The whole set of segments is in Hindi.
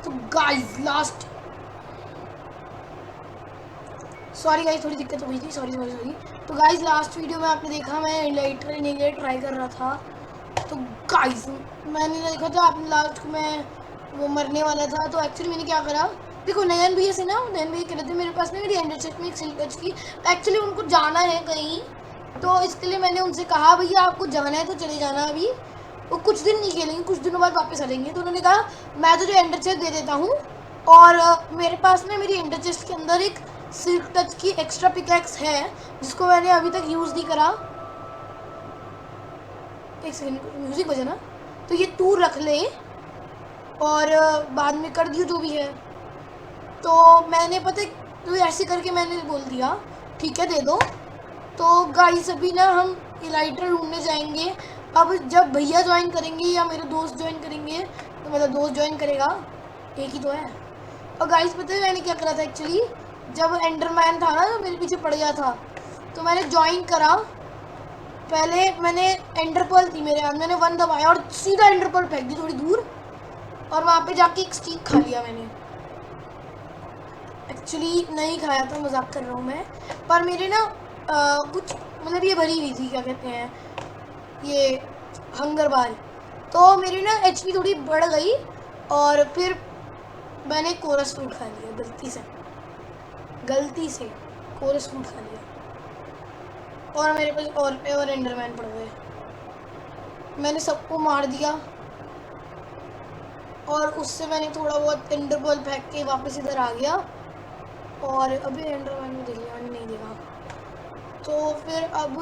तो गाइस लास्ट, सॉरी गाइस थोड़ी दिक्कत हो गई थी, सॉरी। तो गाइस लास्ट वीडियो में आपने देखा मैं लाइटर लेने के लिए ट्राई कर रहा था। तो गाइस मैंने देखा था आपने लास्ट को मैं वो मरने वाला था, तो एक्चुअली मैंने क्या करा, देखो नयन भैया से ना, नयन भैया कह रहे थे मेरे पास ना मेरी एंडर चेस्ट में एक सिल्क टच की, एक्चुअली उनको जाना है कहीं, तो इसके लिए मैंने उनसे कहा भैया आपको जाना है तो चले जाना, अभी वो कुछ दिन नहीं खेलेंगे, कुछ दिनों बाद वापस आ जाएंगे। तो उन्होंने कहा मैं तुझे एंडर चेस्ट दे देता हूँ, और मेरे पास ना मेरी एंडर चेस्ट के अंदर एक सिल्क टच की एक्स्ट्रा पिकैक्स है जिसको मैंने अभी तक यूज़ नहीं करा। एक सेकंड, म्यूजिक बजा ना, तो ये तू रख ले और बाद में कर दियो जो भी है। तो मैंने पता तो ऐसे करके मैंने बोल दिया ठीक है दे दो। तो गाइस अभी ना हम इलाइटर ढूंढने जाएंगे, अब जब भैया ज्वाइन करेंगे या मेरे दोस्त ज्वाइन करेंगे, तो मतलब दोस्त ज्वाइन करेगा, एक ही तो है। और गाइस पता है मैंने क्या करा था एक्चुअली, जब एंडरमैन था ना जो मेरे पीछे पड़ गया था, तो मैंने ज्वाइन करा, पहले मैंने एंडरपर्ल थी मेरे हाथ, मैंने 1 दबाया और सीधा एंडरपर्ल फेंक दी थोड़ी दूर, और वहाँ पे जाके एक स्टीक खा लिया मैंने। एक्चुअली नहीं खाया था, मजाक कर रहा हूँ मैं, पर मेरे ना कुछ मतलब ये भरी हुई थी, क्या कहते हैं ये हंगर बार, तो मेरी ना एचपी थोड़ी बढ़ गई, और फिर मैंने कोरस फ्रूट खा लिया गलती से कोरस फ्रूट खा लिया, और मेरे पास और एंडरमैन पड़ गए, मैंने सबको मार दिया, और उससे मैंने थोड़ा बहुत एंडरबॉल फेंक के वापस इधर आ गया, और अभी एंडरमैन में देख लिया नहीं देखा। तो फिर अब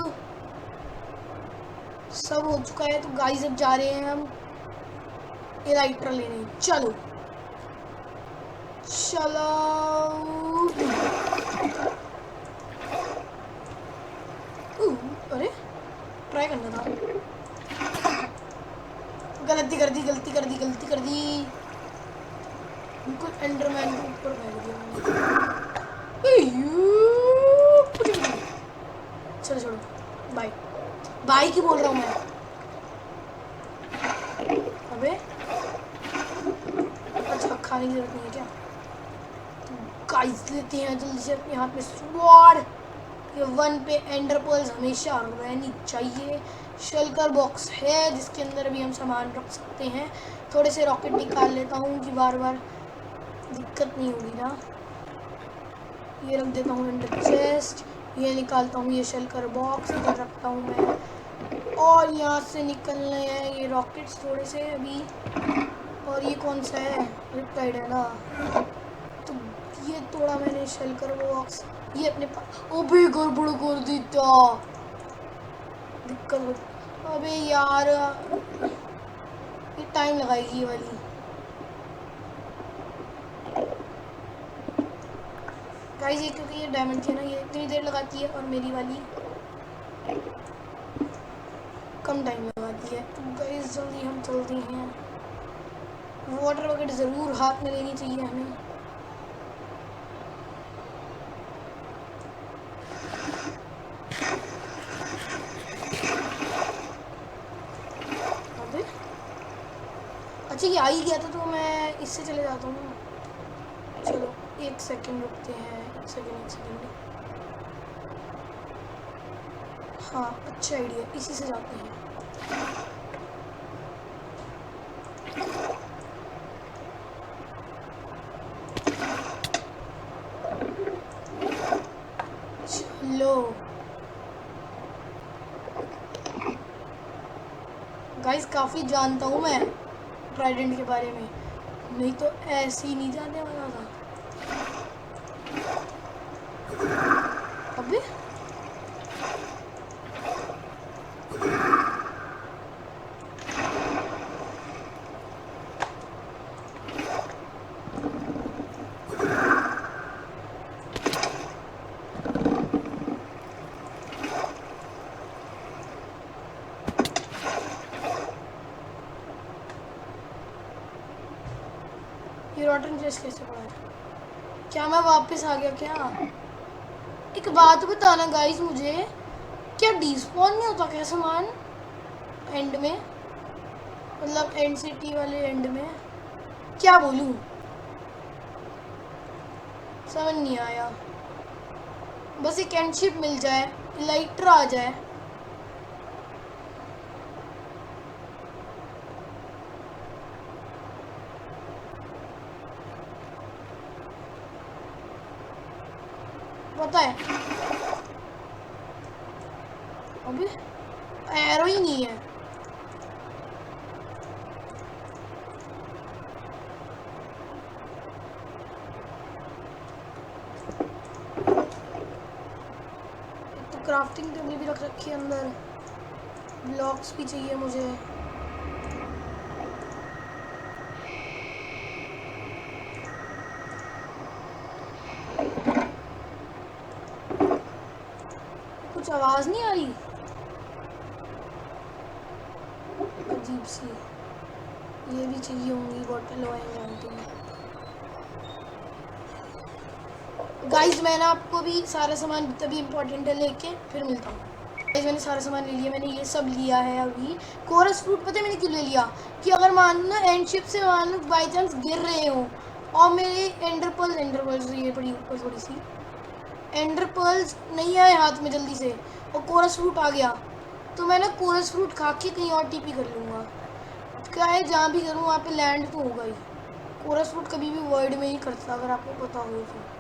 सब हो चुका है, तो गाइस अब जा रहे हैं हम इलाइटर लेने, चलो अरे ट्राई करना था, गलती कर दी बिल्कुल एंडरमैन के ऊपर फेंक दिया चलो छोड़ो, बाय बाय की बोल रहा हूँ मैं, अबे अच्छा खाने की जरूरत नहीं है क्या, तो गाइस लेते हैं जल्दी से अपने हाथ में स्वॉर्ड, ये 1 पे एंडर पर्ल्स हमेशा रहनी चाहिए, शलकर बॉक्स है जिसके अंदर भी हम सामान रख सकते हैं, थोड़े से रॉकेट निकाल लेता हूँ कि बार बार दिक्कत नहीं होगी ना, ये रख देता हूँ एंडर चेस्ट, ये निकालता हूँ, ये शलकर बॉक्स इधर रखता हूँ मैं, और यहाँ से निकलने हैं ये रॉकेट्स थोड़े से अभी, और ये कौन सा है रिप्टाइड है ना, तो ये तोड़ा मैंने शलकर बॉक्स, ये अपने पास, अबे गड़बड़ कर देता, दिक्कत हो, अबे यार ये टाइम लगाएगी ये वाली, गाइस ये क्योंकि ये डायमंड थी ना, ये इतनी देर लगाती है, और मेरी वाली कम टाइम लगाती है, तो गाइस जल्दी हम चलते हैं, वाटर बकेट ज़रूर हाथ में लेनी चाहिए हमें, अच्छा ये आ ही गया था, तो मैं इससे चले जाता हूँ ना, चलो 1 सेकंड रुकते हैं, 1 सेकंड, हाँ अच्छा आइडिया, इसी से जाते हैं, चलो गाइस काफ़ी जानता हूँ मैं ट्राइडेंट के बारे में, नहीं तो ऐसे ही नहीं जाने वाला था, अबे ये रॉटन चेस्ट कैसे पड़ा है, क्या मैं वापस आ गया क्या, एक बात बताना गाइस मुझे, क्या डिस्पॉन नहीं होता क्या सामान एंड में, मतलब एंड सिटी वाले एंड में, क्या बोलूँ समझ नहीं आया। बस एक कैंशिप मिल जाए, लाइटर आ जाए। पता है अभी एरो ही नहीं है। तो क्राफ्टिंग टेबल भी रख रखी है अंदर, ब्लॉक्स भी चाहिए मुझे। कुछ आवाज नहीं आ रही, अजीब सी। ये भी चाहिए होंगी बॉटल वाइन। गाइस मैंने आपको भी सारा सामान तभी इम्पोर्टेंट है लेके फिर मिलता हूँ। गाइस मैंने सारा सामान ले लिया, मैंने ये सब लिया है। अभी कोरस फ्रूट पता है मैंने क्यों ले लिया, कि अगर मान लो ना एंड शिप से मान लो बाई चांस गिर रहे हो और मेरे एंडर पर्ल्स ये पड़ी ऊपर थोड़ी सी, एंडर पर्ल्स नहीं आए हाथ में जल्दी से और कोरस फ्रूट आ गया, तो मैं ना कोरस फ्रूट खा के कहीं और टीपी कर लूँगा। क्या है जहाँ भी करूँ वहाँ पे लैंड तो होगा ही। कोरस फ्रूट कभी भी वर्ल्ड में ही करता, अगर आपको पता हो तो।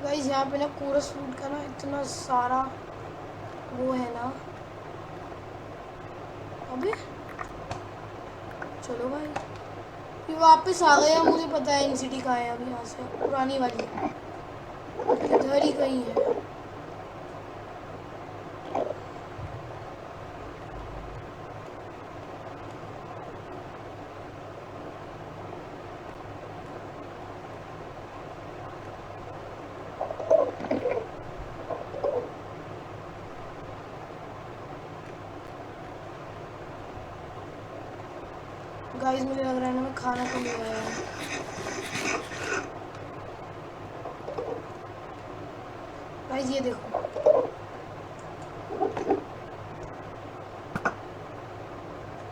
गाइस यहाँ पे ना कोरस फ्रूट का ना इतना सारा वो है ना। अबे चलो भाई ये वापस आ गया, मुझे पता है एनसीटी कहाँ है अभी, यहाँ से पुरानी वाली इधर ही कहीं है। गाइस मुझे लग रहा है ना मैं खाना तो नहीं आया है। गाइस ये देखो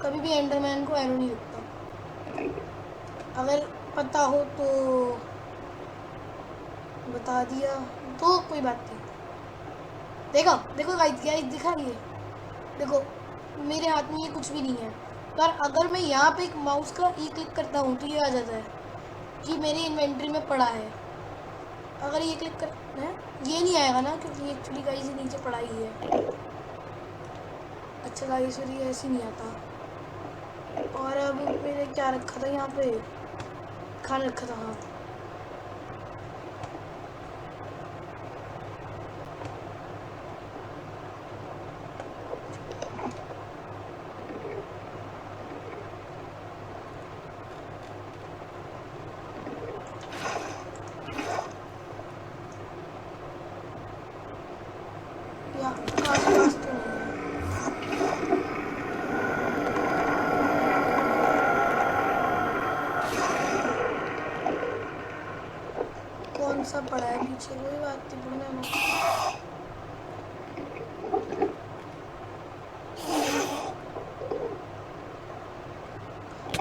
कभी भी एंडरमैन को एरो नहीं लगता, अगर पता हो तो बता दिया तो कोई बात नहीं। देखो देखो गाइस क्या दिखा, ये देखो मेरे हाथ में ये कुछ भी नहीं है, पर अगर मैं यहाँ पे एक माउस का ई क्लिक करता हूँ तो ये आ जाता है कि मेरी इन्वेंट्री में पड़ा है। अगर ये क्लिक कर है ये नहीं आएगा ना, क्योंकि एक्चुअली गाइस ये नीचे पड़ा ही है। अच्छा गाइस फिर ये ऐसे नहीं आता। और अब मैंने क्या रखा था यहाँ पे, खाना रखा था। हाँ आसपास तो नहीं है। कौन सा पड़ा है पीछे, कोई बात नहीं, पढ़ना है।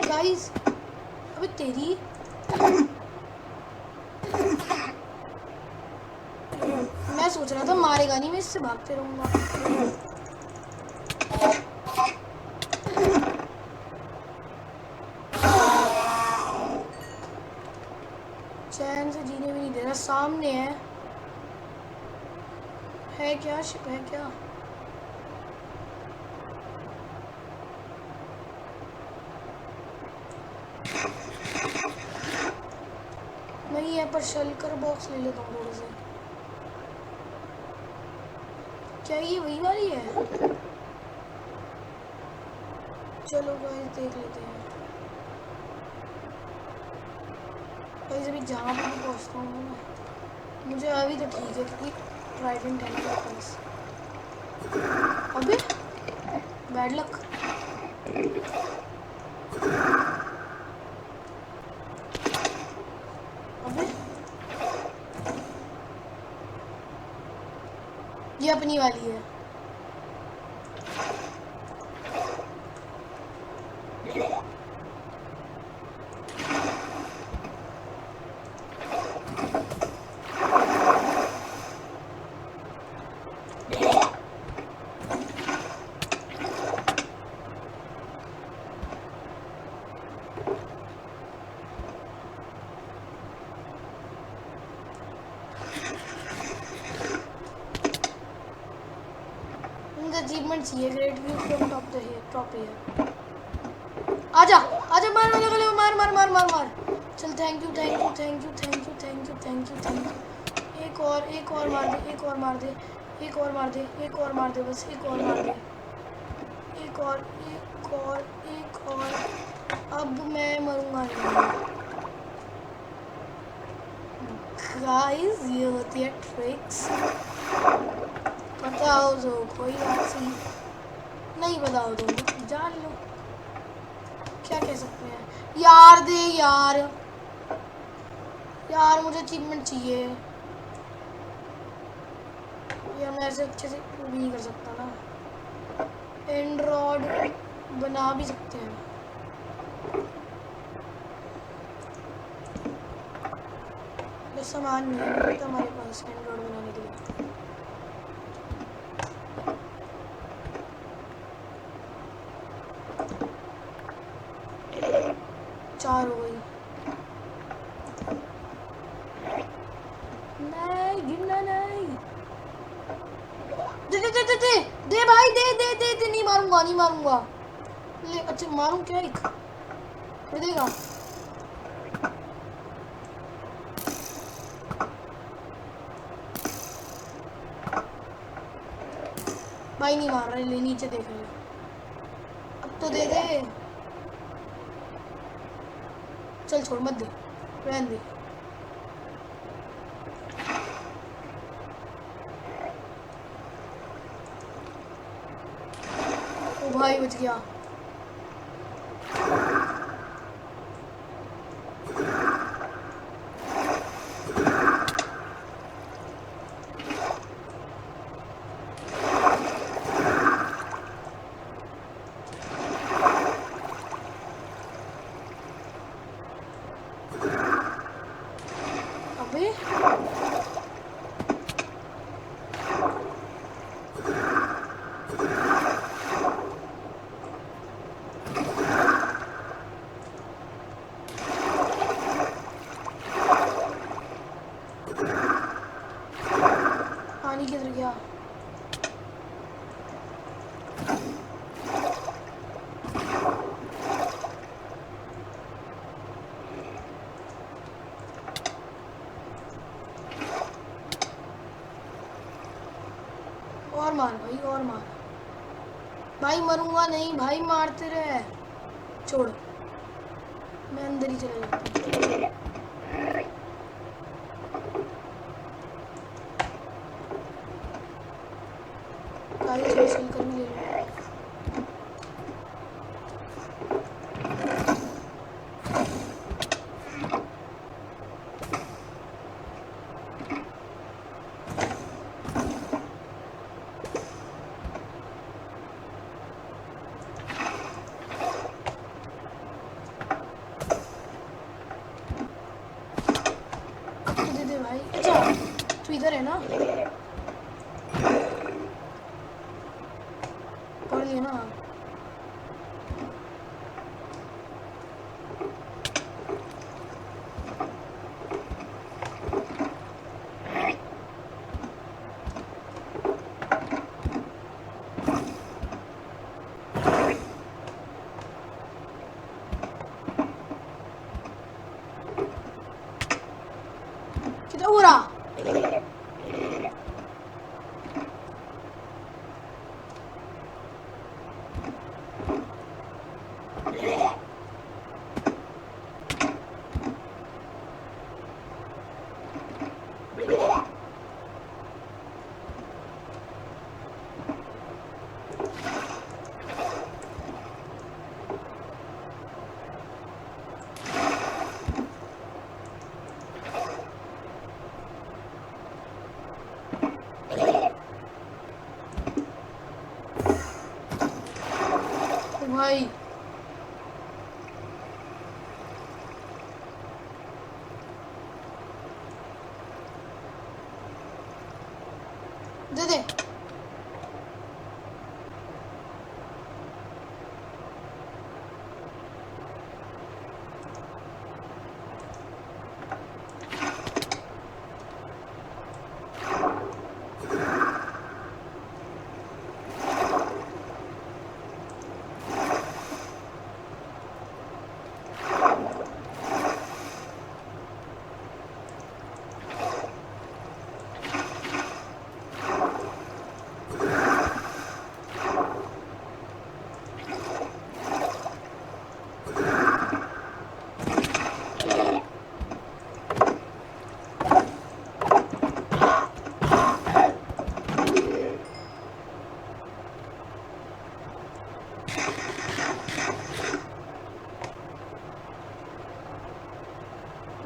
गाइस अबे तेरी मैं सोच रहा था मारेगा नहीं, मैं इससे भागते रहूंगा। चैन से जीने भी नहीं दे रहा। सामने है क्या, शिप है क्या? नहीं है, पर शलकर बॉक्स ले लेता हूँ थोड़े से। क्या ये वही वाली है? चलो गाइस देख लेते हैं। गाइस अभी जहाँ पर भी पहुँचता हूँ मैं, मुझे अभी तो ठीक है क्योंकि ट्राइडेंट है मेरे पास। अबे बैड लक। अबे ये अपनी वाली है। अचीवमेंट चाहिए, great view from top here. आजा आजा, मार मार मार मार मार मार मार मार। चल thank you thank you thank you thank you thank you thank you thank you. एक और मार दे, एक और मार दे, एक और मार दे, एक और मार दे, बस एक और मार दे, एक और एक और एक और। अब मैं मरूंगा नहीं। गाइस ये होती है ट्रिक्स, बताओ तो कोई बात नहीं बताओ तो जान लो, क्या कह सकते हैं। यार दे यार, यार मुझे अचीवमेंट चाहिए। यार मैं ऐसे अच्छे से भी नहीं कर सकता ना। एंड्रॉयड बना भी सकते हैं, बस सामान नहीं है तो हमारे पास एंड्रॉयड बनाने के लिए। चार हो गई। नहीं गिरना नहीं। दे दे दे दे दे दे भाई, दे दे दे दे। नहीं मारूंगा नहीं मारूंगा। ले अच्छा मारूं क्या, एक दे देगा। भाई नहीं मार रहा, ले नीचे देख रहे। अब तो दे दे। चल छोड़ मत दे, रहने दे। ओ भाई बच गया। अबे पानी किधर गया। और मार भाई और मार भाई, मरूंगा नहीं भाई, मारते रहे। छोड़ मैं अंदर ही चला जाता हूँ। गाइस हासिल कर भी ले लो। दे दे भाई। अच्छा तू इधर है ना, पढ़ लिया ना। किधर हो रहा। भाई दे दे।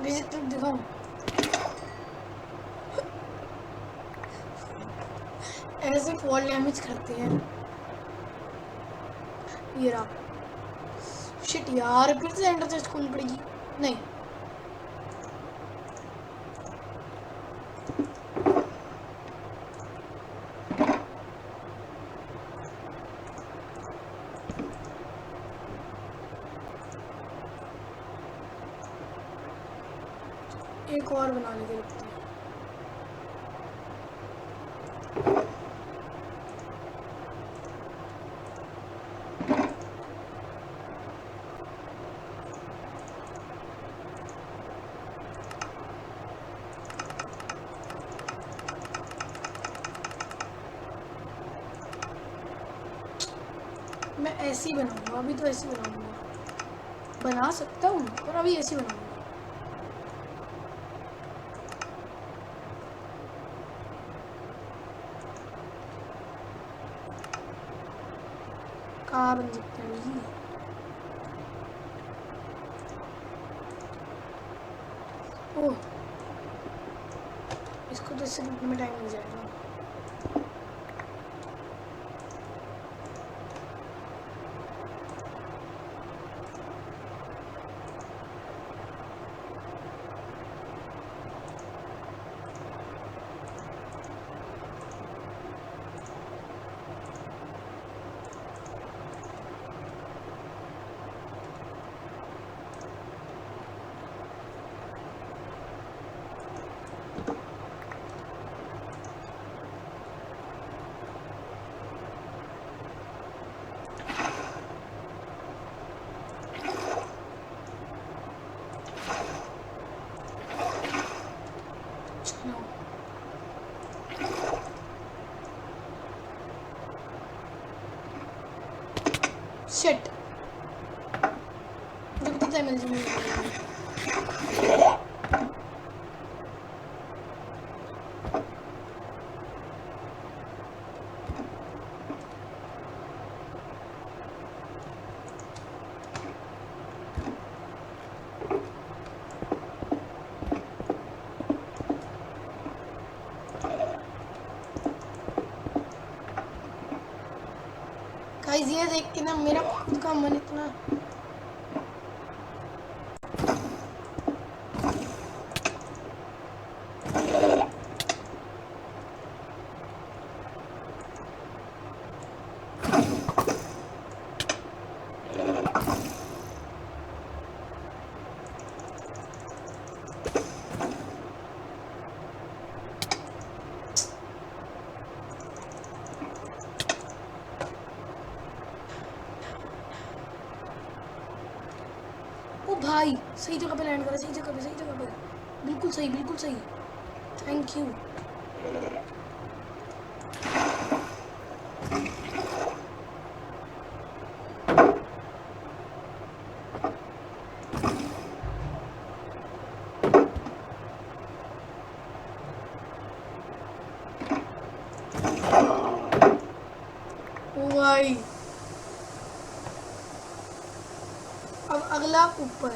विजिट दिखाऊं? ऐसे फॉल डैमेज करते हैं। ये रहा। शिट यार, फिर से एंडर चेस्ट खोलनी पड़ेगी। नहीं, एक और बना लेते हैं। मैं ऐसे ही बनाऊंगा, अभी तो ऐसे ही बनाऊंगा। बना सकता हूँ पर अभी ऐसे ही बनाऊंगा। कहाँ बन सकते हैं जी? ओह, इसको तो इससे में टाइम लग जाएगा। शिट, मुझे पता है मिल गाइस, ये देख के ना मेरा खुद का मन इतना भाई सही जगह पे लैंड करा, सही जगह पे, बिल्कुल सही, बिल्कुल सही। Thank you. भाई अब अगला ऊपर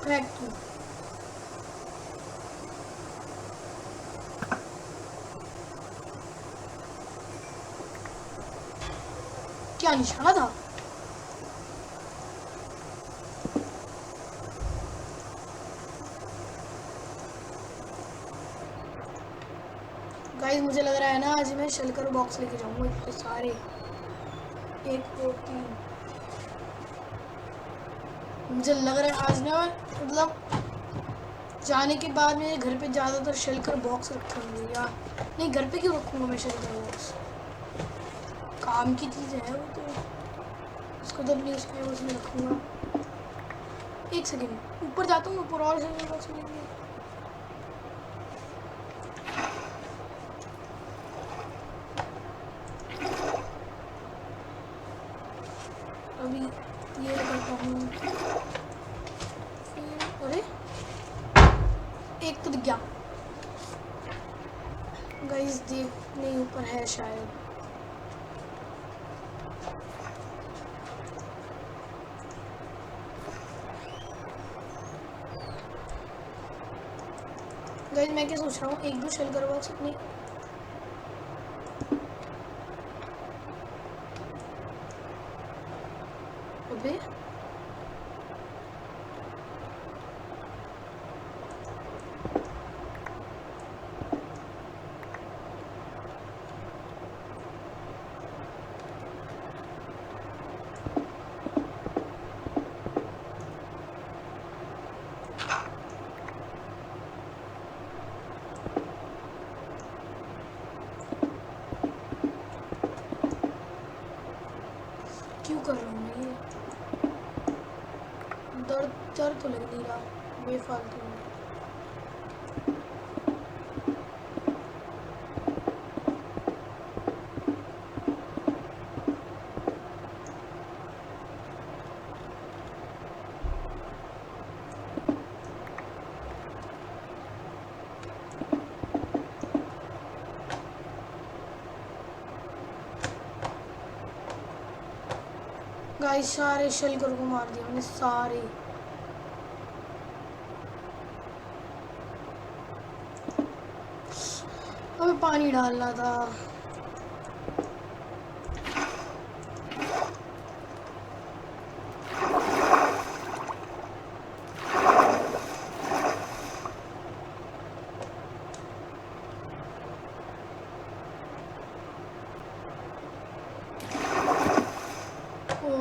फैक्ट्री। क्या निशाना था? गाइस मुझे लग रहा है ना आज मैं शलकर बॉक्स लेके जाऊंगा इतने सारे। 1 2 3, मुझे लग रहा है आज ना मतलब जाने के बाद मेरे घर पे ज़्यादातर शलकर बॉक्स रखे होंगे। या नहीं, घर पे क्यों रखूँगा मैं शलकर बॉक्स? काम की चीज़ है वो तो, उसको तो अपनी उसमें रखूँगा। एक सेकेंड, ऊपर जाता हूँ, ऊपर और शलकर बॉक्स मिलेंगे। अभी ये करता हूँ। अरे एक तो दिख गया गाइस, देख नहीं ऊपर है शायद। गाइस मैं क्या सोच रहा हूँ, एक दो शलकर बॉक्स अपने अबे क्यों कर रहा हूँ मैं ये? दर्द दर्द तो लग नहीं रहा बेफालतू में। गाइस सारे शलकर को मार दिया मैंने, सारे। अबे पानी डालना था।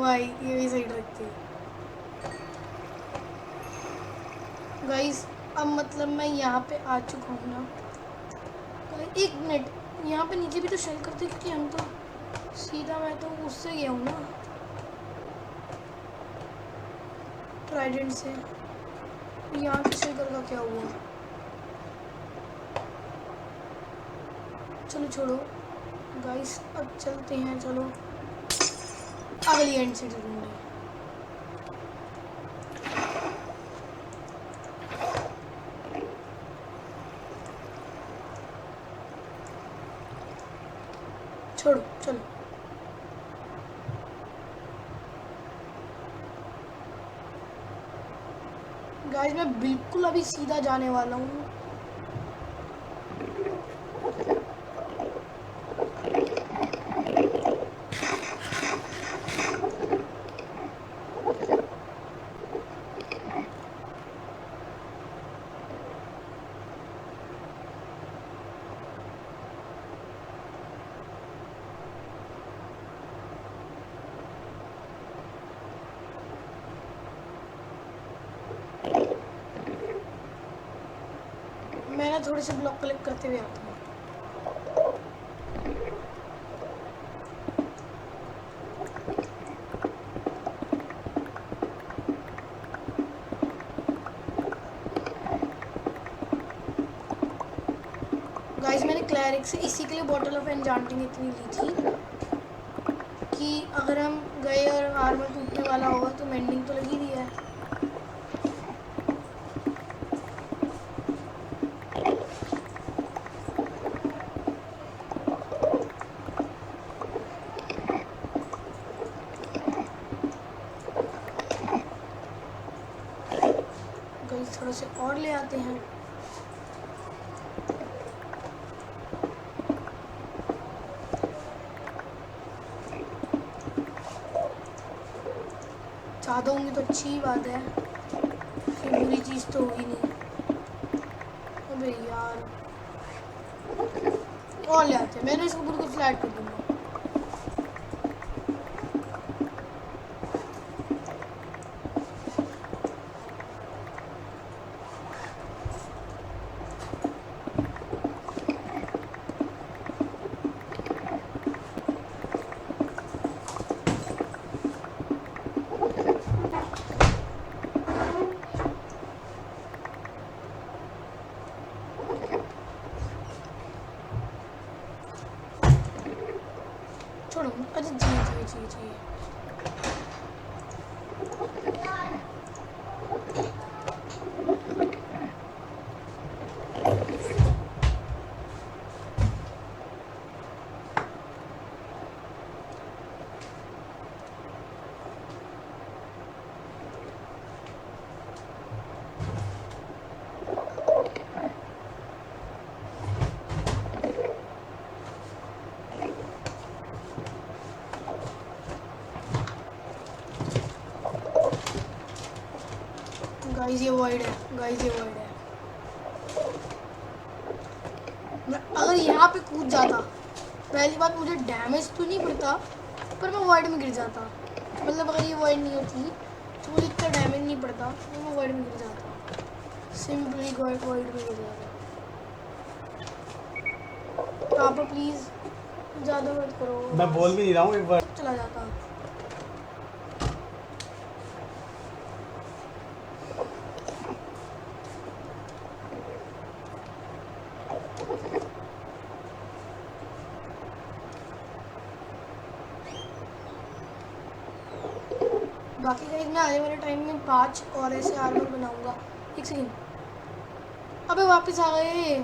भाई ये भी सही रखती है गाइस। अब मतलब मैं यहाँ पे आ चुका हूँ ना। एक मिनट, यहाँ पे नीचे भी तो शेल करते क्योंकि हम तो सीधा, मैं तो उससे गया हूँ ना ट्राइडेंट से। यहाँ के शेल का क्या हुआ? चलो छोड़ो गाइस, अब चलते हैं। चलो अगली एंड से ढूंढे। छोड़ो चलो। गाइस मैं बिल्कुल अभी सीधा जाने वाला हूँ। मैं ना थोड़े से ब्लॉक कलेक्ट करते हुए आता हूँ। गाइस मैंने क्लैरिक से इसी के लिए बॉटल ऑफ एन्चांटिंग इतनी ली थी कि अगर हम गए और आर्मर टूटने वाला होगा तो मेंडिंग तो लगी रही है। गाइस थोड़ा से और ले आते हैं। ज़्यादा होंगे तो अच्छी बात है, फिर बुरी चीज़ तो होगी नहीं। अबे यार और ले आते हैं, मैंने इसको बिल्कुल फ्लैट कर दूंगा। छोड़ो, अच्छा जी। गाइस ये वाइड है, गाइस ये वाइड है। मैं अगर यहाँ पे कूद जाता, पहली बात मुझे डैमेज तो नहीं पड़ता, पर मैं वाइड में गिर जाता। मतलब अगर ये वाइड नहीं होती तो मुझे इतना डैमेज नहीं पड़ता, तो मैं वाइड में गिर जाता, सिंपली वाइड में गिर जाता। पापा प्लीज़ ज़्यादा मत करो। मैं बोल भी नहीं रहा हूँ, एक बार चला जाता। बाकी गाइस मैं आने वाले टाइम में 5 और ऐसे आर्मर बनाऊंगा। एक सेकेंड, अबे वापस आ गए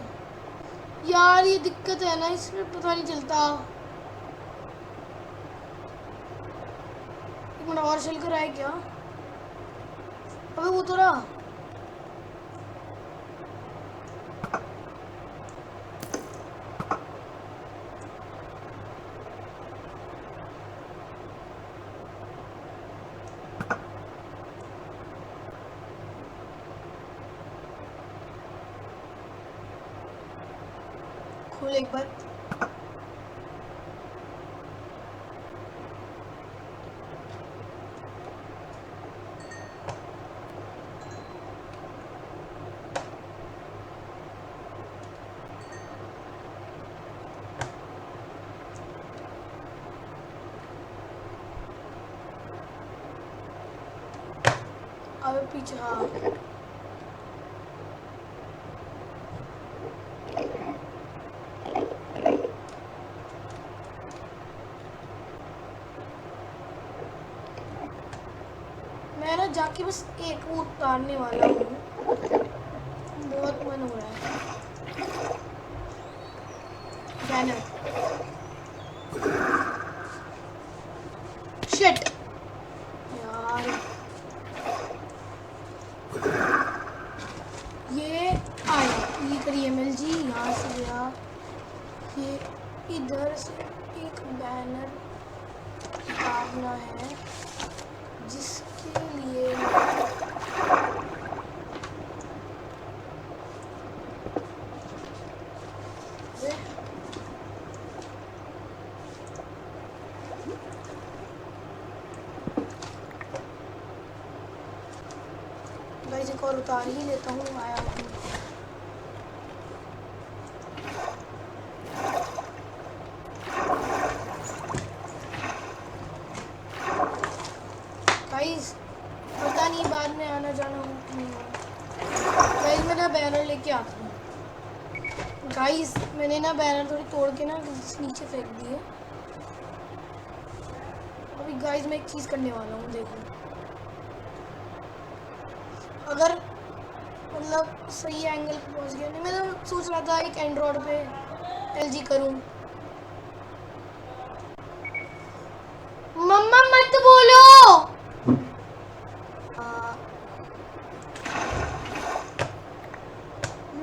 यार, ये दिक्कत है ना, इसमें पता नहीं चलता। एक मिनट, और चल कर आए क्या? अबे वो तो रहा। खोल एक बार। अबे पीछे, हाँ मैं ना जाके बस एक वो उतारने वाला हूँ, बहुत मन हो रहा है। बैनर, शिट यार, ये आया, ये करिए MLG यहाँ से गया, ये इधर से एक बैनर उतारना है, जिसके लिए गाइस एक और उतार ही लेता हूँ। आया हूँ गाइस, पता नहीं बाद में आना जाना हो कि नहीं हो। गाइस मैं ना बैनर लेके आता हूँ। गाइस मैंने ना बैनर थोड़ी तोड़ के ना नीचे फेंक दिए। अभी गाइस मैं एक चीज़ करने वाला हूँ, देखो अगर मतलब सही एंगल पे पहुँच गया। नहीं, मैं तो सोच रहा था एक एंड्रॉयड पे LG करूँ। मम्मा मत बोलो।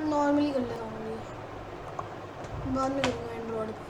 नॉर्मली कर लेता हूँ, बाद में करूँगा एंड्रॉयड पे।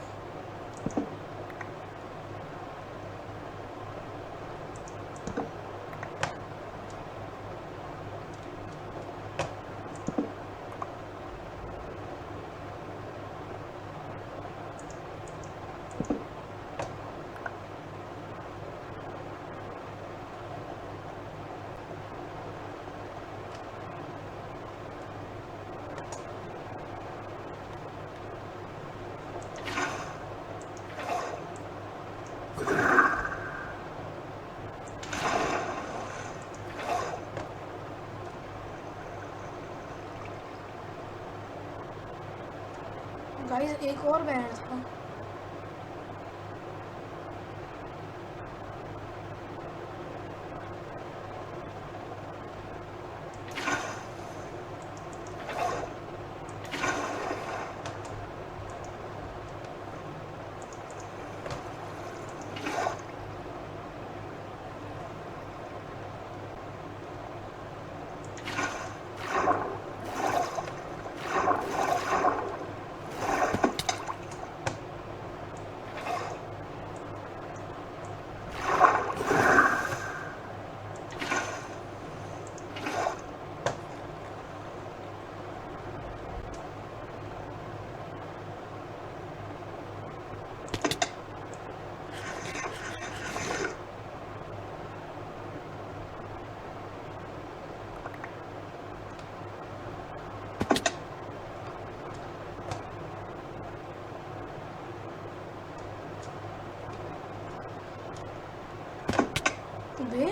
गाइस एक और बैनर था। बे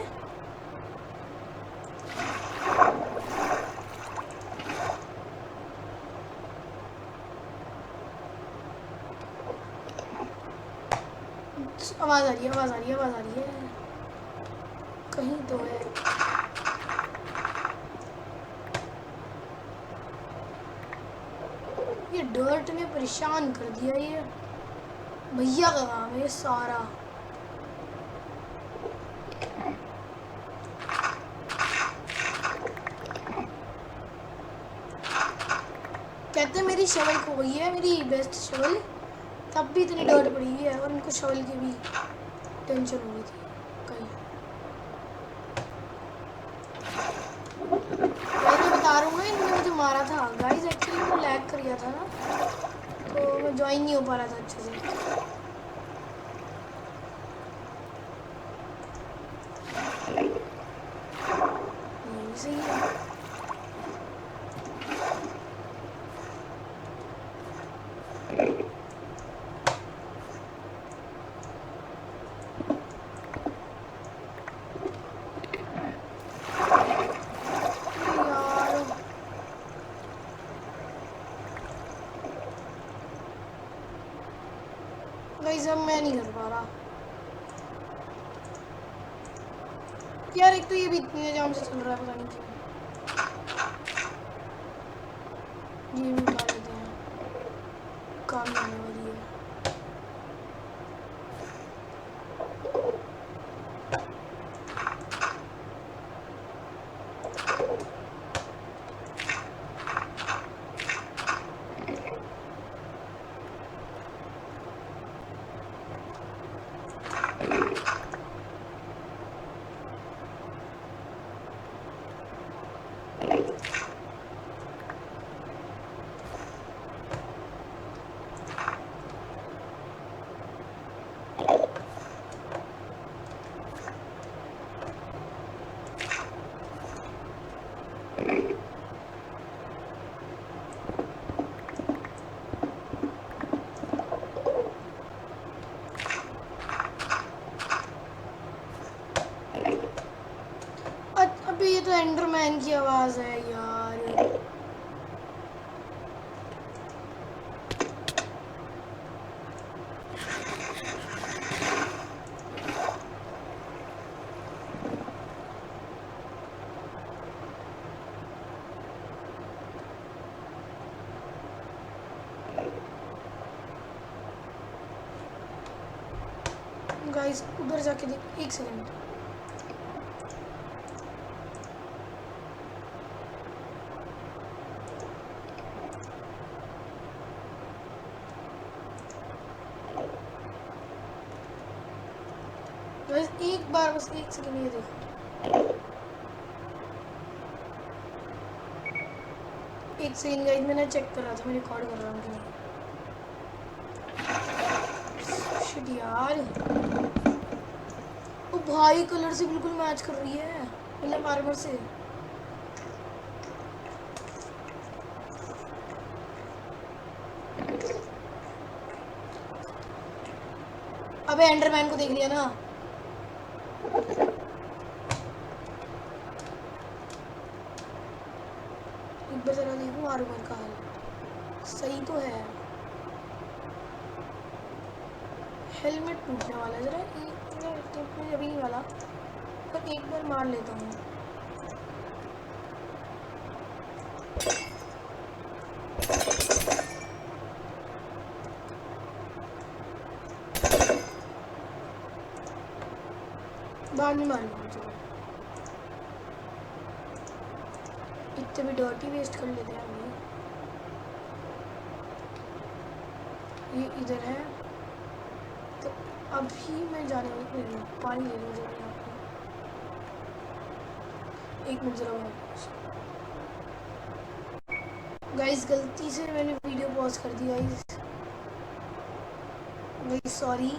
आवाज आ रही है, आवाज आ रही है, आवाज आ रही है, कहीं तो है। ये डर्ट ने परेशान कर दिया, ये भैया का काम है ये सारा। कहते मेरी शवल खो गई है, मेरी बेस्ट शवल, तब भी इतनी डर्ट पड़ी हुई है और इनको शवल की भी टेंशन हो गई थी कहीं। मैं बता रहा हूँ ना, इन्होंने मुझे मारा था गाइस, एक्चुअली मैं लैग कर गया था ना, तो मैं ज्वाइन नहीं हो पा रहा था अच्छे से। ये भी सही है। गाइस अब मैं नहीं कर पा रहा यार, एक तो ये भी इतने जाम से चल रहा है, पता नहीं क्यों। ये भी उठा लेते हैं, काम नहीं आने वाली है। अबे ये तो एंडरमैन की आवाज है यार। गाइस उधर जाके देख, एक सेकंड। गाइस एक बार बस एक सेकंड ये देखो, एक सेकंड गाइस, मैंने चेक कर रहा था मैं रिकॉर्ड कर रहा हूँ कि नहीं। शिट यार, ओ भाई कलर से बिल्कुल मैच कर रही है, मतलब आर्मर से। अबे एंडरमैन को देख लिया ना। एक बार जरा देखूं आर्मर का हाल, सही तो है। हेलमेट टूटने वाला है, जरा टूटने अभी नहीं वाला, पर एक बार मार लेता हूँ। बाद में मार लूँगा, चलो इतने भी डर्टी वेस्ट कर लेते हैं अभी। ये इधर है, तो अभी मैं जाने वाली, पानी ले लूँ जरा यहाँ पे। एक मिनट जरा गाइस, गलती से मैंने वीडियो पॉज कर दी गाइस, सॉरी।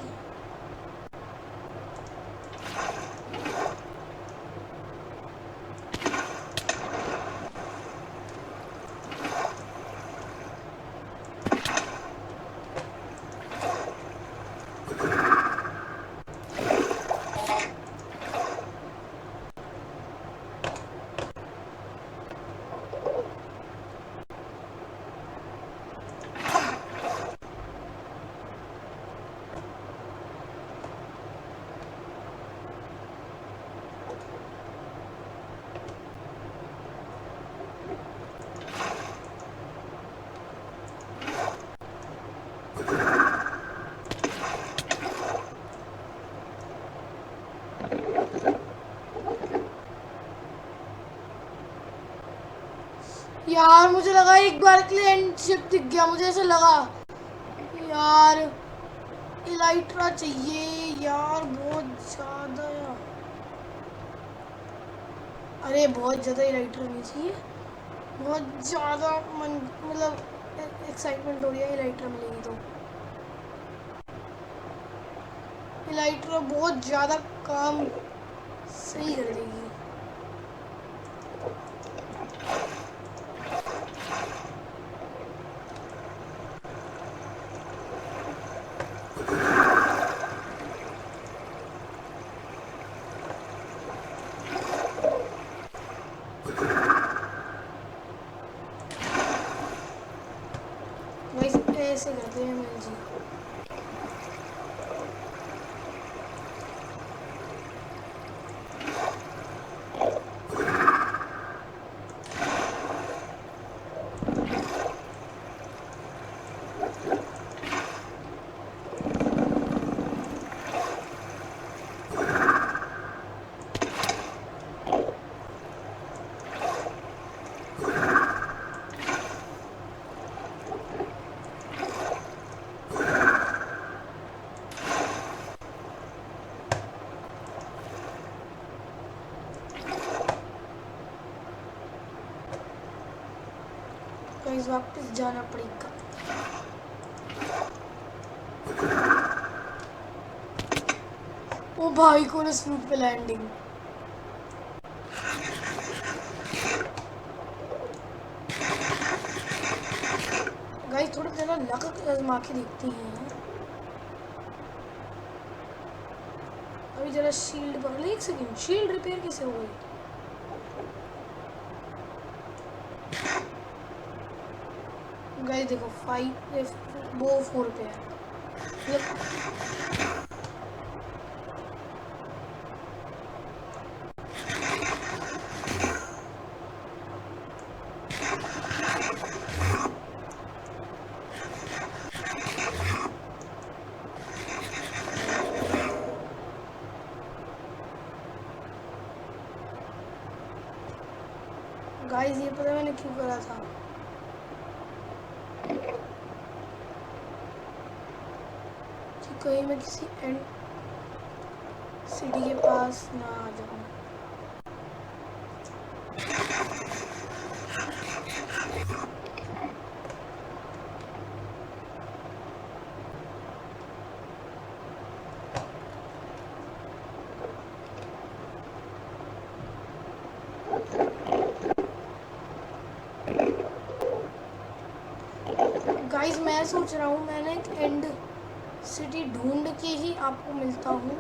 यार मुझे लगा एक बार के लिए एंड शिप दिख गया, मुझे ऐसा लगा। यार इलाइट्रा चाहिए यार, बहुत ज़्यादा यार। अरे बहुत ज़्यादा इलाइट्रा नहीं चाहिए, बहुत ज़्यादा मन मतलब एक्साइटमेंट हो रही है इलाइट्रा मिलेगी तो। इलाइट्रा बहुत ज़्यादा काम सही कर देगी। ऐसे करते हैं एमएल जी। गाइस वापस जाना पड़ेगा। ओ भाई को स्नूप पे लैंडिंग। गाइस थोड़ा जरा लक आजमा के देखते हैं। अभी जरा शील्ड पकड़ ले, एक सेकंड, शील्ड रिपेयर कैसे हो गई? गाइस देखो 5 वो 4 पे है मतलब। गाइस ये पता है मैंने क्यों करा था? कि कहीं मैं किसी एंड सिटी के पास ना आ जाऊं। गाइस मैं सोच रहा हूँ मैंने एक एंड सिटी ढूंढ के ही आपको मिलता हूँ।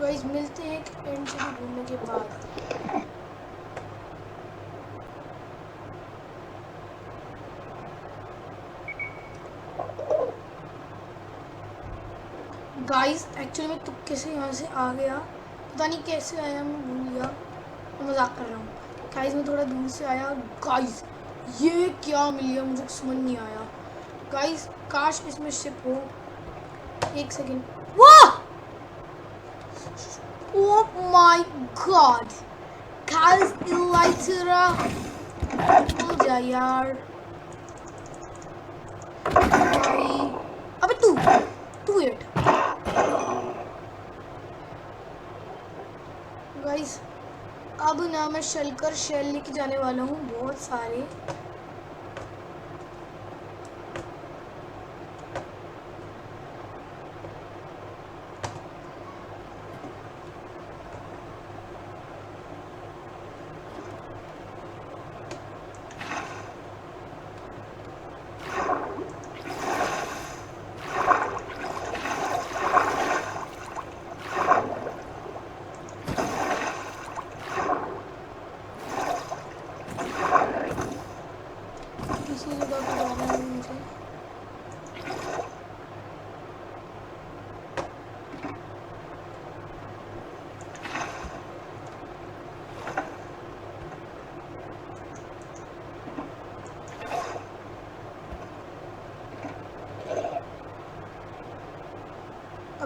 गाइस मिलते हैं एक एंड सिटी ढूंढने के बाद। गाइस एक्चुअली मैं तुक्के से यहाँ से आ गया, पता नहीं कैसे आया, मैं भूल गया, मैं मजाक कर रहा हूँ। गाइस मैं थोड़ा दूर से आया। गाइस ये क्या मिल गया मुझे समझ नहीं आया। गाइस काश इसमें शिप हो। एक सेकेंड, वाह oh my God. Guys Elytra हो जा यार भाई। अबे तू वेट। गाइस अब ना मैं शलकर शेल लेके जाने वाला हूँ बहुत सारे।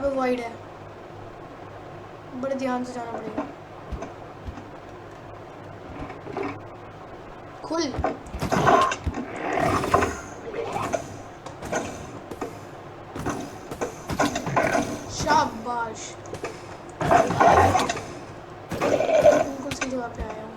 अबे वाइड है, बड़े ध्यान से जाना पड़ेगा। खुल। शाबाश, बिल्कुल सही जगह पे आया हूँ।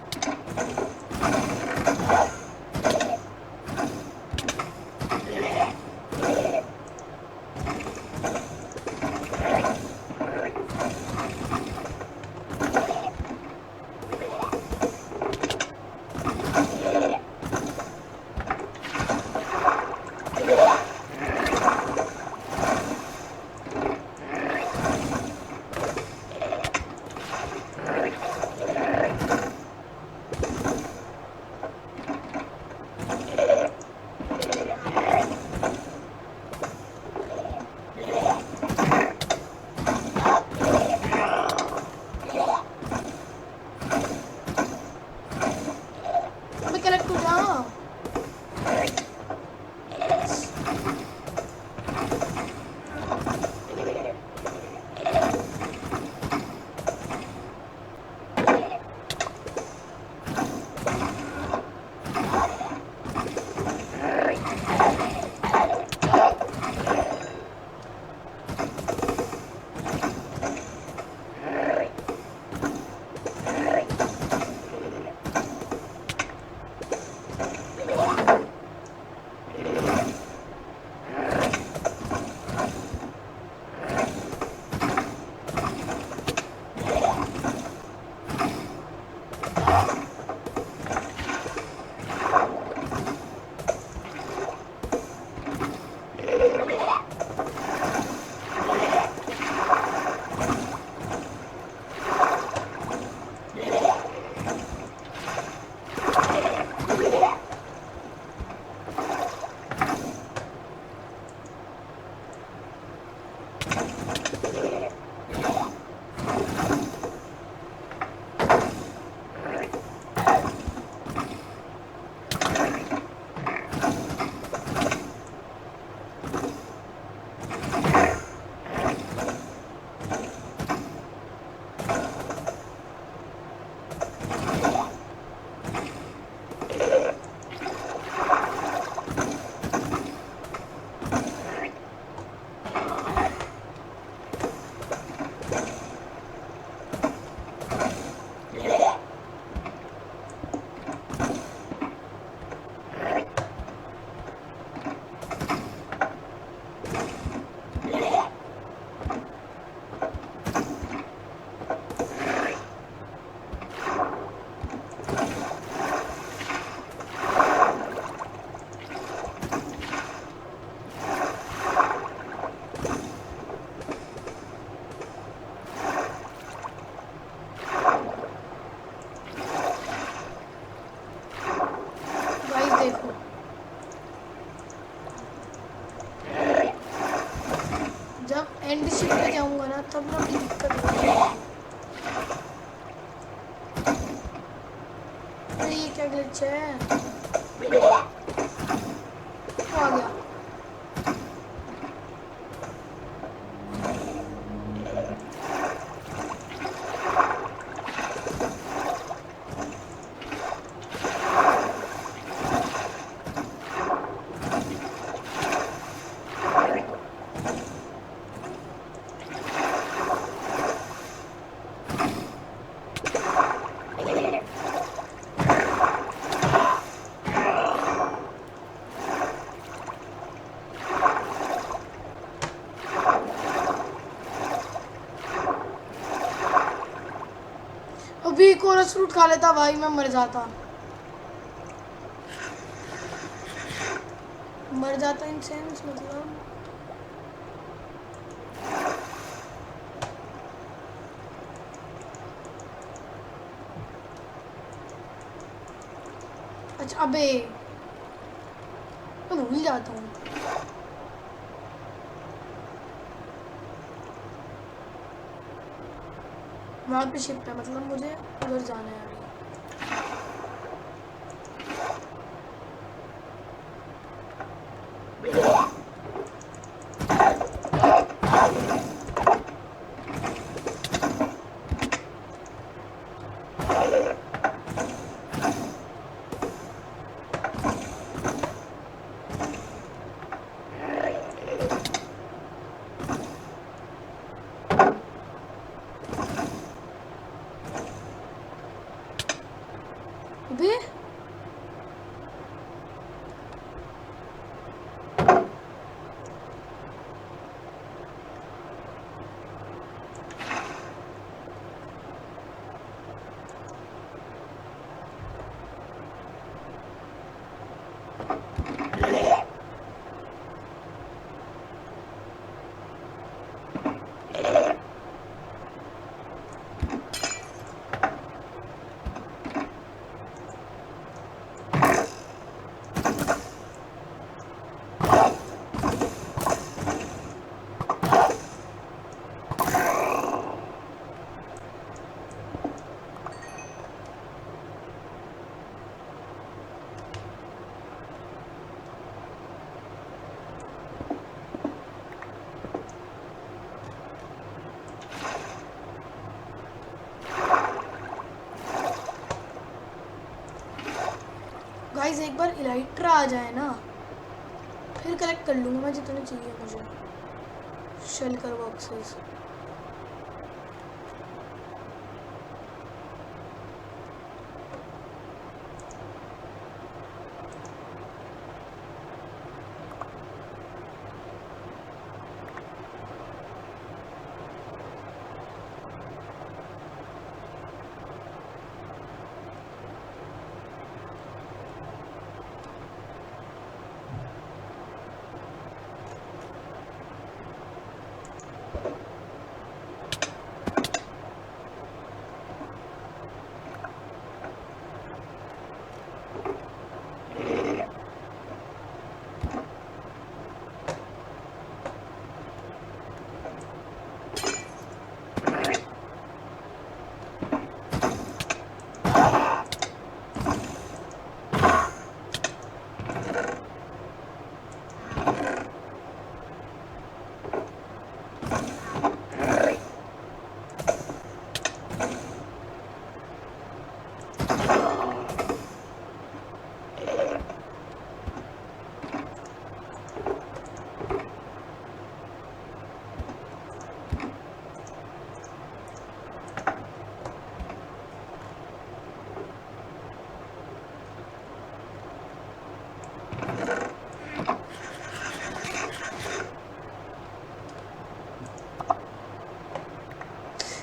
अबे कलेक्ट हो जा। देखो जब एंड शिप पे जाऊंगा ना तब ना दिक्कत होगी। अरे ये क्या ग्लिच है? वो आ गया। अभी कोरस फ्रूट खा लेता भाई, मैं मर जाता इन सेंस मतलब। अच्छा अबे मैं भूल जाता हूँ। वहाँ पे शिप है, मतलब मुझे उधर जाना है अभी। गाइस एक बार इलाइट्रा आ जाए ना फिर कलेक्ट कर लूँगा मैं जितने चाहिए मुझे shulker boxes.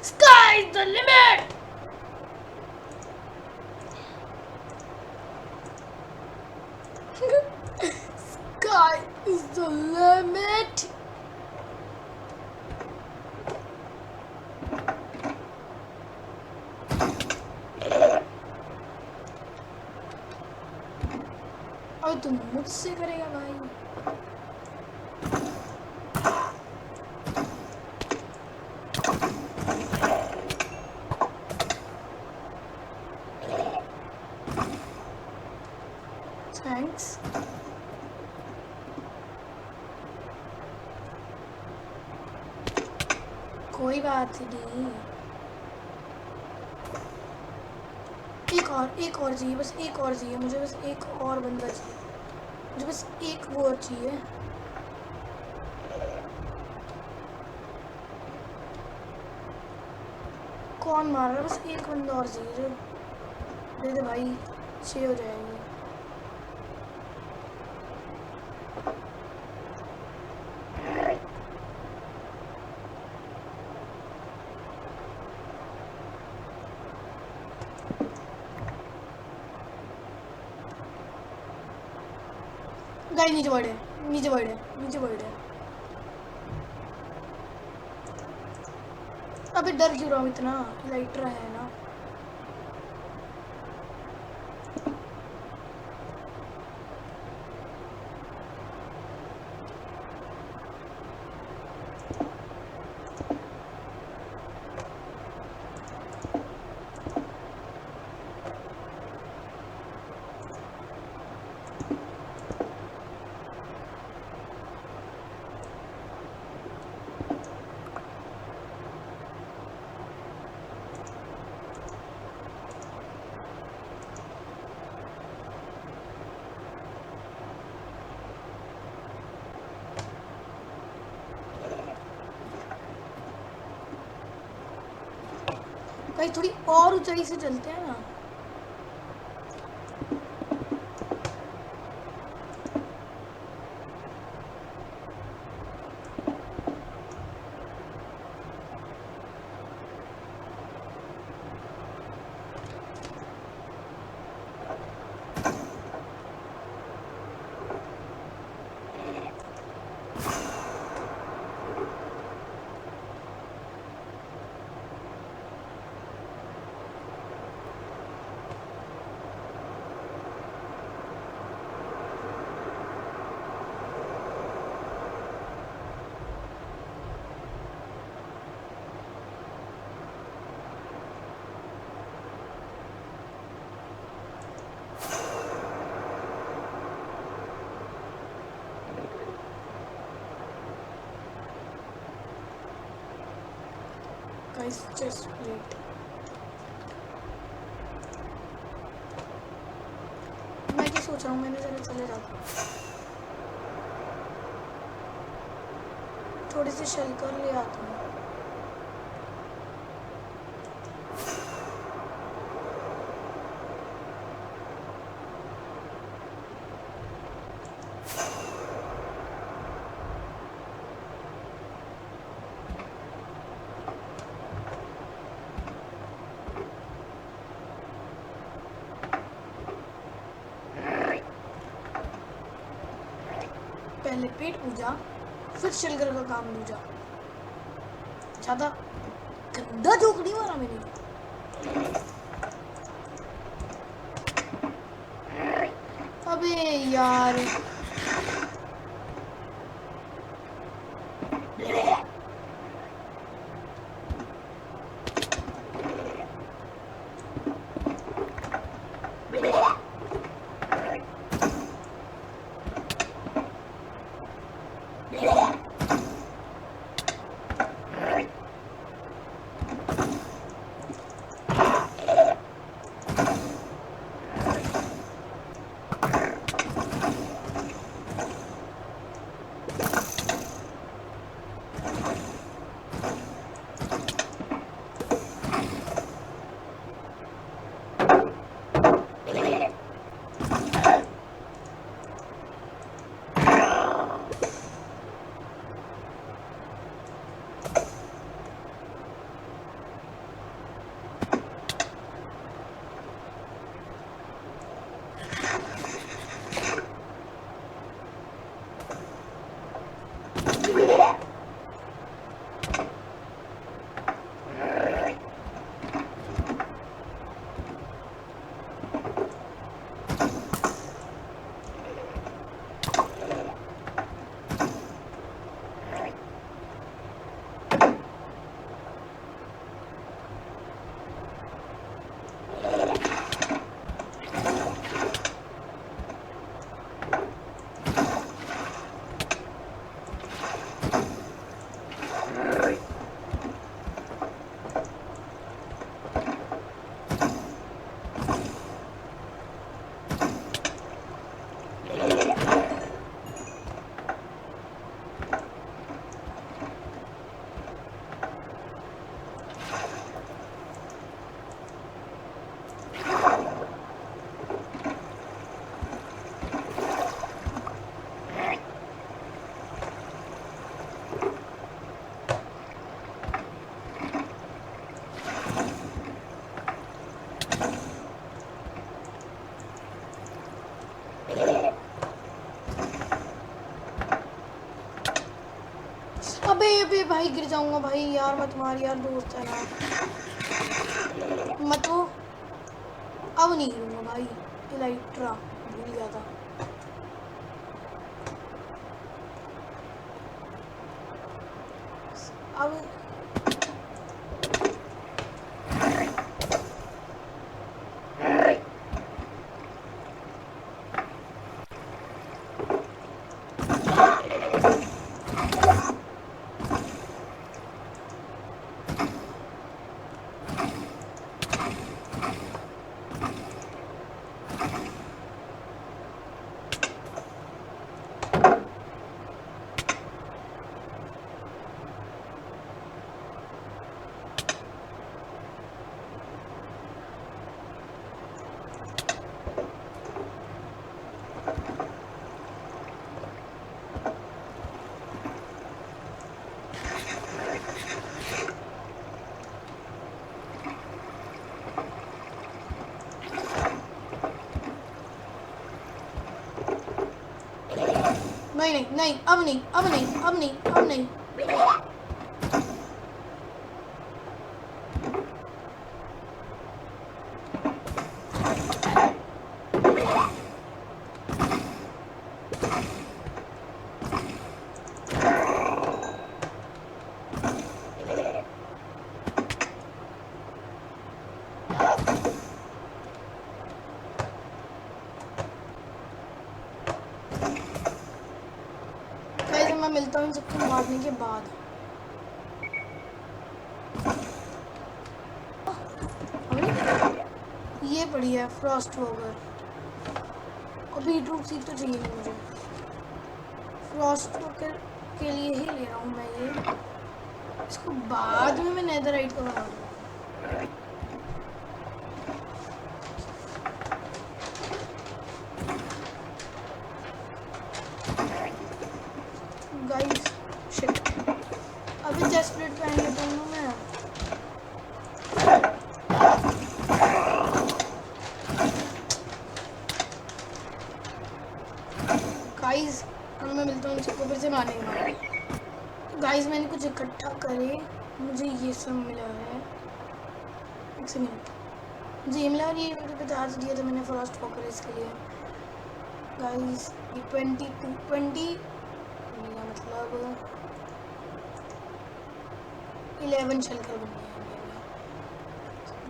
Sky's the limit. Sky is the limit. और तुम मुझसे करेगा भाई। थैंक्स। कोई बात नहीं। एक और चाहिए, बस एक और चाहिए मुझे, बस एक और बंदा चाहिए मुझे, बस एक वो और चाहिए। कौन मार रहा है? बस एक बंदा और चाहिए जो दे दे भाई, 6 हो जाएंगे। गाइस नीचे बढ़े, नीचे बढ़े, नीचे बढ़े। अबे डर क्यों रहा हूँ इतना? लाइटर है ना। गाइस थोड़ी और ऊंचाई से चलते हैं ना। गाइस जस्ट वेट, मैं क्या सोच सोच रहा हूँ मैंने, चले जाता हूँ। थोड़ी सी शलकर ले आता हूँ। पहले पेट पूजा फिर शलकर का काम दूजा। ज्यादा गंदा जोक नहीं मारा मैंने। अबे यार अबे भाई गिर जाऊंगा भाई यार, मत मार यार, दोस्त है ना। मत वो, अब नहीं गिरूंगा भाई। इलाइट्रा भूल गया था। अब नहीं नहीं नहीं, अब नहीं, अब नहीं, अब नहीं, अब नहीं। मैं मिलता हूँ इन सबको मारने के बाद। ये पड़ी है फ्रॉस्ट वॉगर, और बीटरूट सीड तो चाहिए नहीं मुझे, फ्रॉस्ट के लिए ही ले रहा हूँ मैं ये। इसको बाद में मैं नेदरराइट का बना दूँगा। गाइस शिट, अभी चेस्ट प्लेट पहन लेता हूँ मैं। गाइस अब मैं मिलता हूँ सबको फिर से मानेंगे। तो गाइस मैंने कुछ इकट्ठा करे, मुझे ये सब मिला है। एक सेकंड, मुझे ये मिला और ये मेरे पे चार्ज दिया था मैंने फ्रॉस्ट वॉकर इसके लिए। गाइस ये 20 मतलब 11 शलकर बन गया है मेरे।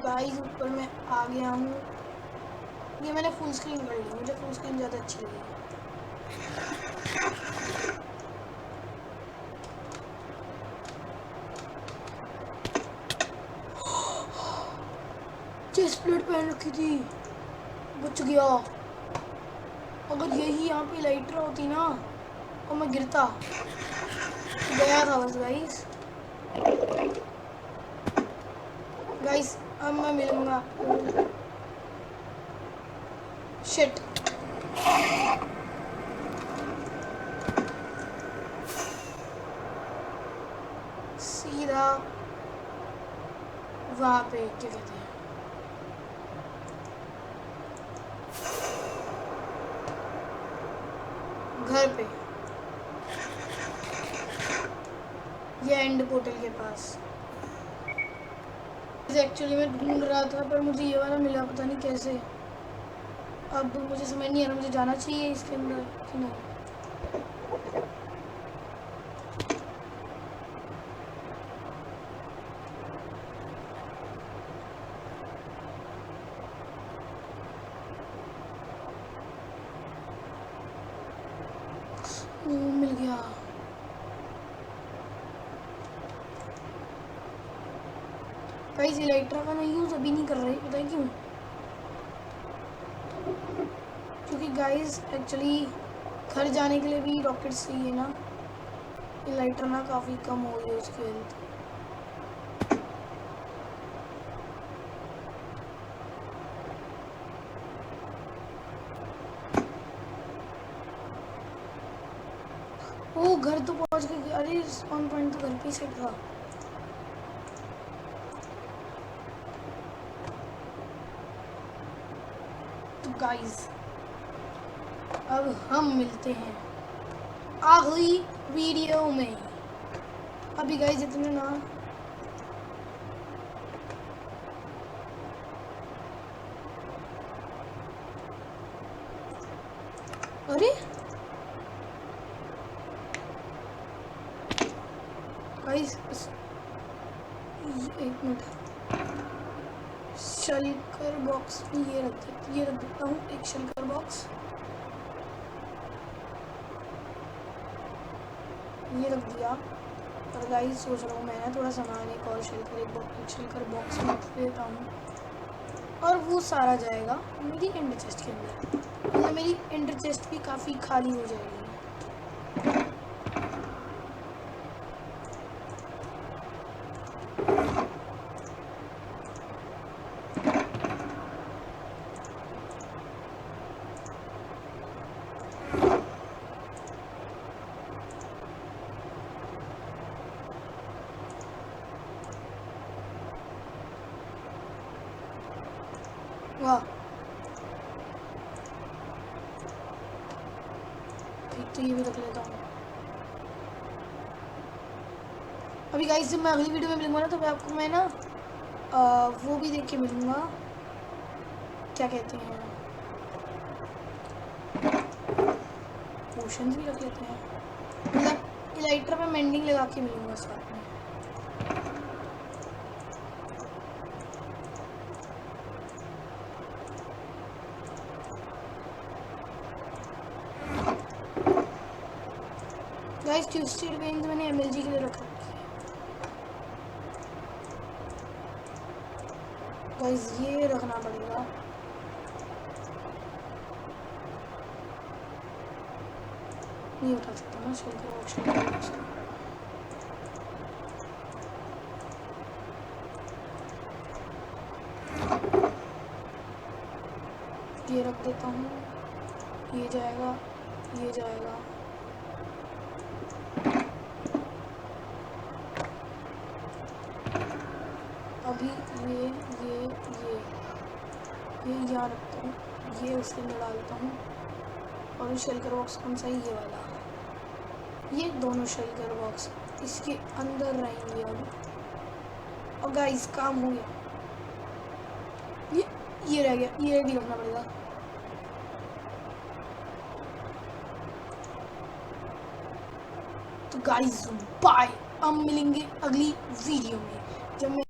गाइस ऊपर मैं आ गया हूँ, ये मैंने फुल स्क्रीन कर ली, मुझे फुल स्क्रीन ज़्यादा अच्छी लगी। चेस्ट प्लेट पहन रखी थी, बच गया। अगर यही यहाँ पे लाइटर होती ना और मैं गिरता, गया था बस। गाइस अब मैं मिलूंगा आपको। शिट, सीधा वहाँ पे क्या कहते हैं, घर पे, ये एंड पोर्टल के पास। एक्चुअली मैं ढूंढ रहा था पर मुझे ये वाला मिला, पता नहीं कैसे। अब मुझे समझ नहीं आ रहा मुझे जाना चाहिए इसके अंदर कि नहीं। मिल गया। गाइस इलेक्ट्रा का नहीं यूज़ अभी नहीं कर रही, पता है क्यों? क्योंकि गाइस एक्चुअली घर जाने के लिए भी रॉकेट्स चाहिए ना, इलेक्ट्रा ना काफ़ी कम हो गई है उसकी हेल्थ। वो घर तो पहुंच गई। अरे स्पॉन पॉइंट तो घर पे ही सेट था। तो गाइस अब हम मिलते हैं आखिरी वीडियो में। अभी गाइस इतने ना, अरे गाइस एक मिनट, शलकर बॉक्स में ये रख देता हूँ, एक शलकर बॉक्स ये रख दिया। और गाइस सोच रहा हूँ मैं ना थोड़ा सामान एक और शलकर बॉक्स में रख देता हूँ और वो सारा जाएगा मेरी एंडर चेस्ट के अंदर, मतलब मेरी एंडर चेस्ट भी काफ़ी खाली हो जाएगी। वाह, ठीक, तो ये भी रख लेता हूँ। अभी गाइस जब मैं अगली वीडियो में मिलूंगा ना तो आपको मैं ना वो भी देख के मिलूंगा, क्या कहते हैं, पोशंस भी रख लेते हैं, मतलब इलाइटर पे मेंडिंग लगा के मिलूंगा साथ में। गाइस ट्यूस्टेड वेन्स मैंने एमएलजी के लिए रख रखी है। गाइस ये रखना पड़ेगा। नहीं उठा सकता ना शेल्कर बॉक्स। ये रख देता हूँ, ये जाएगा, ये जाएगा। अभी ये यहाँ रखता हूँ, ये उसके अंदर डालता हूँ। और ये शेल्कर बॉक्स कौन सा है? ये वाला। ये दोनों शेल्कर बॉक्स इसके अंदर रहेंगे अभी। और गाइस काम हो गया। ये रह गया, ये भी रखना पड़ेगा। तो गाइस बाय, हम मिलेंगे अगली वीडियो में जब मैं